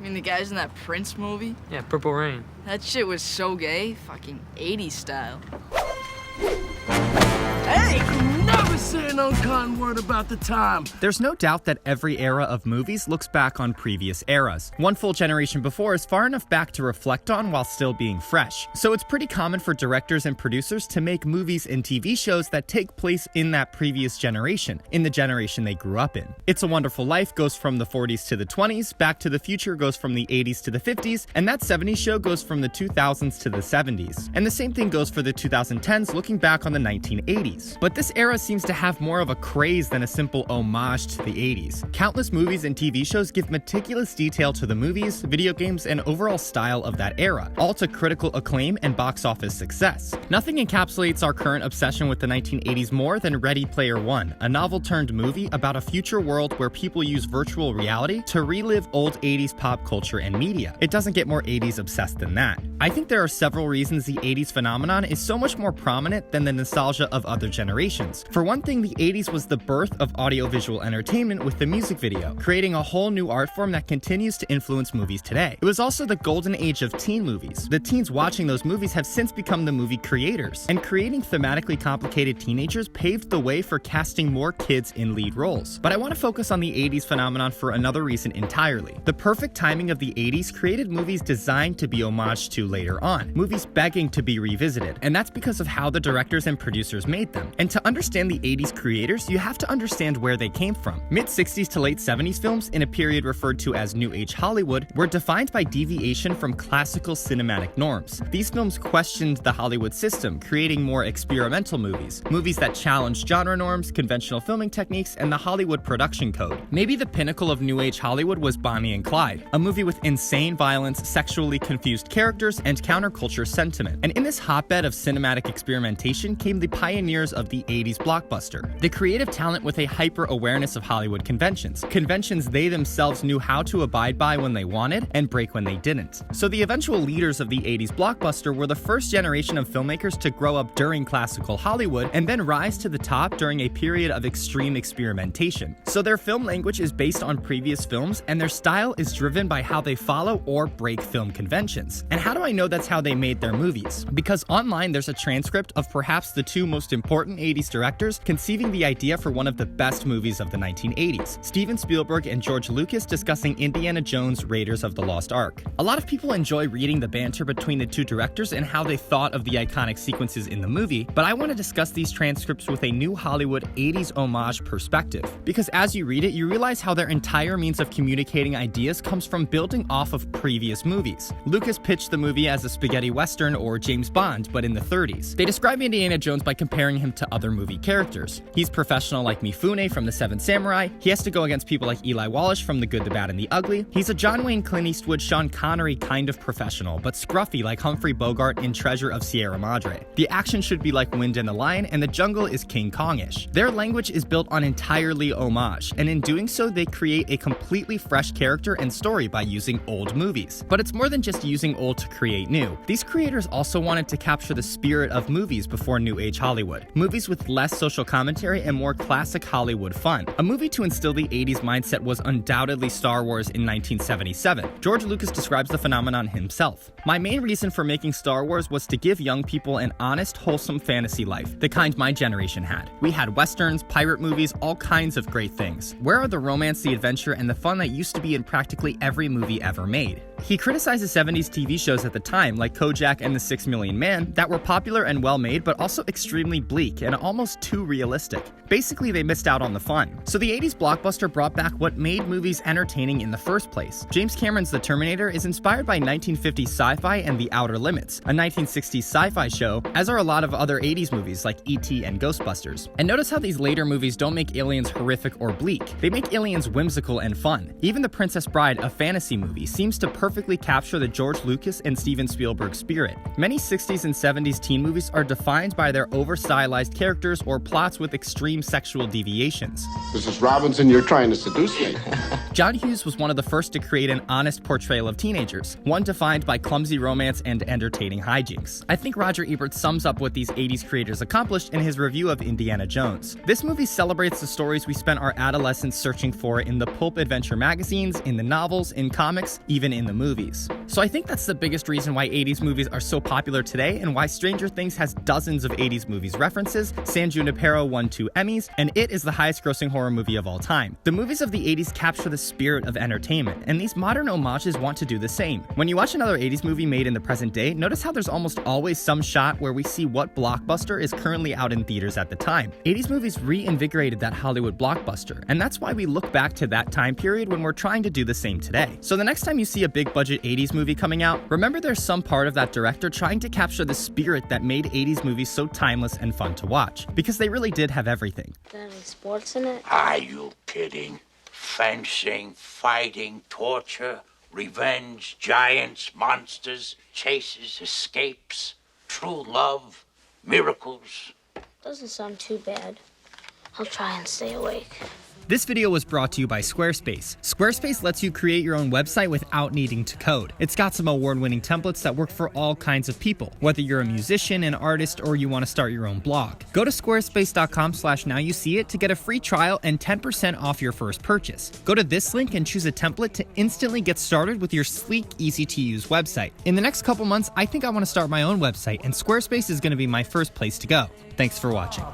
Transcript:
mean the guys in that Prince movie? Yeah, Purple Rain. That shit was so gay. Fucking 80s style. Hey, never say an unkind word about the time. There's no doubt that every era of movies looks back on previous eras. One full generation before is far enough back to reflect on while still being fresh. So it's pretty common for directors and producers to make movies and TV shows that take place in that previous generation, in the generation they grew up in. It's a Wonderful Life goes from the 40s to the 20s, Back to the Future goes from the 80s to the 50s, and that 70s show goes from the 2000s to the 70s. And the same thing goes for the 2010s looking back on the 1980s. But this era seems to have more of a craze than a simple homage to the 80s. Countless movies and TV shows give meticulous detail to the movies, video games, and overall style of that era, all to critical acclaim and box office success. Nothing encapsulates our current obsession with the 1980s more than Ready Player One, a novel-turned-movie about a future world where people use virtual reality to relive old 80s pop culture and media. It doesn't get more 80s obsessed than that. I think there are several reasons the 80s phenomenon is so much more prominent than the nostalgia of other generations. For one thing, the 80s was the birth of audiovisual entertainment with the music video, creating a whole new art form that continues to influence movies today. It was also the golden age of teen movies. The teens watching those movies have since become the movie creators, and creating thematically complicated teenagers paved the way for casting more kids in lead roles. But I want to focus on the 80s phenomenon for another reason entirely. The perfect timing of the 80s created movies designed to be homaged to later on, movies begging to be revisited, and that's because of how the directors and producers made them. And to understand the 80s creators, you have to understand where they came from. Mid-60s to late 70s films, in a period referred to as New Age Hollywood, were defined by deviation from classical cinematic norms. These films questioned the Hollywood system, creating more experimental movies that challenged genre norms, conventional filming techniques, and the Hollywood production code. Maybe the pinnacle of New Age Hollywood was Bonnie and Clyde, a movie with insane violence, sexually confused characters, and counterculture sentiment. And in this hotbed of cinematic experimentation came the pioneers of the 80s blockbuster, the creative talent with a hyper-awareness of Hollywood conventions they themselves knew how to abide by when they wanted and break when they didn't. So the eventual leaders of the 80s blockbuster were the first generation of filmmakers to grow up during classical Hollywood and then rise to the top during a period of extreme experimentation. So their film language is based on previous films, and their style is driven by how they follow or break film conventions. And how do I know that's how they made their movies? Because online there's a transcript of perhaps the two most important 80s directors conceiving the idea for one of the best movies of the 1980s, Steven Spielberg and George Lucas discussing Indiana Jones: Raiders of the Lost Ark. A lot of people enjoy reading the banter between the two directors and how they thought of the iconic sequences in the movie, but I want to discuss these transcripts with a new Hollywood 80s homage perspective. Because as you read it, you realize how their entire means of communicating ideas comes from building off of previous movies. Lucas pitched the movie as a spaghetti western or James Bond, but in the 30s. They describe Indiana Jones by comparing him to other movie characters. He's professional like Mifune from The Seven Samurai. He has to go against people like Eli Wallach from The Good, the Bad, and the Ugly. He's a John Wayne, Clint Eastwood, Sean Connery kind of professional, but scruffy like Humphrey Bogart in Treasure of Sierra Madre. The action should be like Wind and the Lion, and the jungle is King Kong-ish. Their language is built on entirely homage, and in doing so, they create a completely fresh character and story by using old movies. But it's more than just using old to create new. These creators also wanted to capture the spirit of movies before New Age Hollywood. Movies with less social commentary and more classic Hollywood fun. A movie to instill the 80s mindset was undoubtedly Star Wars in 1977. George Lucas describes the phenomenon himself. My main reason for making Star Wars was to give young people an honest, wholesome fantasy life, the kind my generation had. We had westerns, pirate movies, all kinds of great things. Where are the romance, the adventure, and the fun that used to be in practically every movie ever made? He criticizes 70s TV shows at the time, like Kojak and The 6 Million Man, that were popular and well-made, but also extremely bleak and almost too realistic. Basically, they missed out on the fun. So the 80s blockbuster brought back what made movies entertaining in the first place. James Cameron's The Terminator is inspired by 1950s sci-fi and The Outer Limits, a 1960s sci-fi show, as are a lot of other 80s movies like E.T. and Ghostbusters. And notice how these later movies don't make aliens horrific or bleak. They make aliens whimsical and fun. Even The Princess Bride, a fantasy movie, seems to perfectly capture the George Lucas and Steven Spielberg spirit. Many 60s and 70s teen movies are defined by their over-stylized characters or plots with extreme sexual deviations. Mrs. Robinson, you're trying to seduce me. John Hughes was one of the first to create an honest portrayal of teenagers, one defined by clumsy romance and entertaining hijinks. I think Roger Ebert sums up what these 80s creators accomplished in his review of Indiana Jones. This movie celebrates the stories we spent our adolescence searching for in the pulp adventure magazines, in the novels, in comics, even in the movies. So I think that's the biggest reason why 80s movies are so popular today and why Stranger Things has dozens of 80s movies references, San Junipero won 2 Emmys, and it is the highest grossing horror movie of all time. The movies of the 80s capture the spirit of entertainment, and these modern homages want to do the same. When you watch another 80s movie made in the present day, notice how there's almost always some shot where we see what blockbuster is currently out in theaters at the time. 80s movies reinvigorated that Hollywood blockbuster, and that's why we look back to that time period when we're trying to do the same today. So the next time you see a big budget 80s movie coming out, remember there's some part of that director trying to capture the spirit that made 80s movies so timeless and fun to watch, because they really did have everything. Got any sports in it? Are you kidding? Fencing, fighting, torture, revenge, giants, monsters, chases, escapes, true love, miracles. Doesn't sound too bad. I'll try and stay awake. This video was brought to you by Squarespace. Squarespace lets you create your own website without needing to code. It's got some award-winning templates that work for all kinds of people, whether you're a musician, an artist, or you want to start your own blog. Go to squarespace.com/nowyousseeit to get a free trial and 10% off your first purchase. Go to this link and choose a template to instantly get started with your sleek, easy-to-use website. In the next couple months, I think I want to start my own website, and Squarespace is going to be my first place to go. Thanks for watching.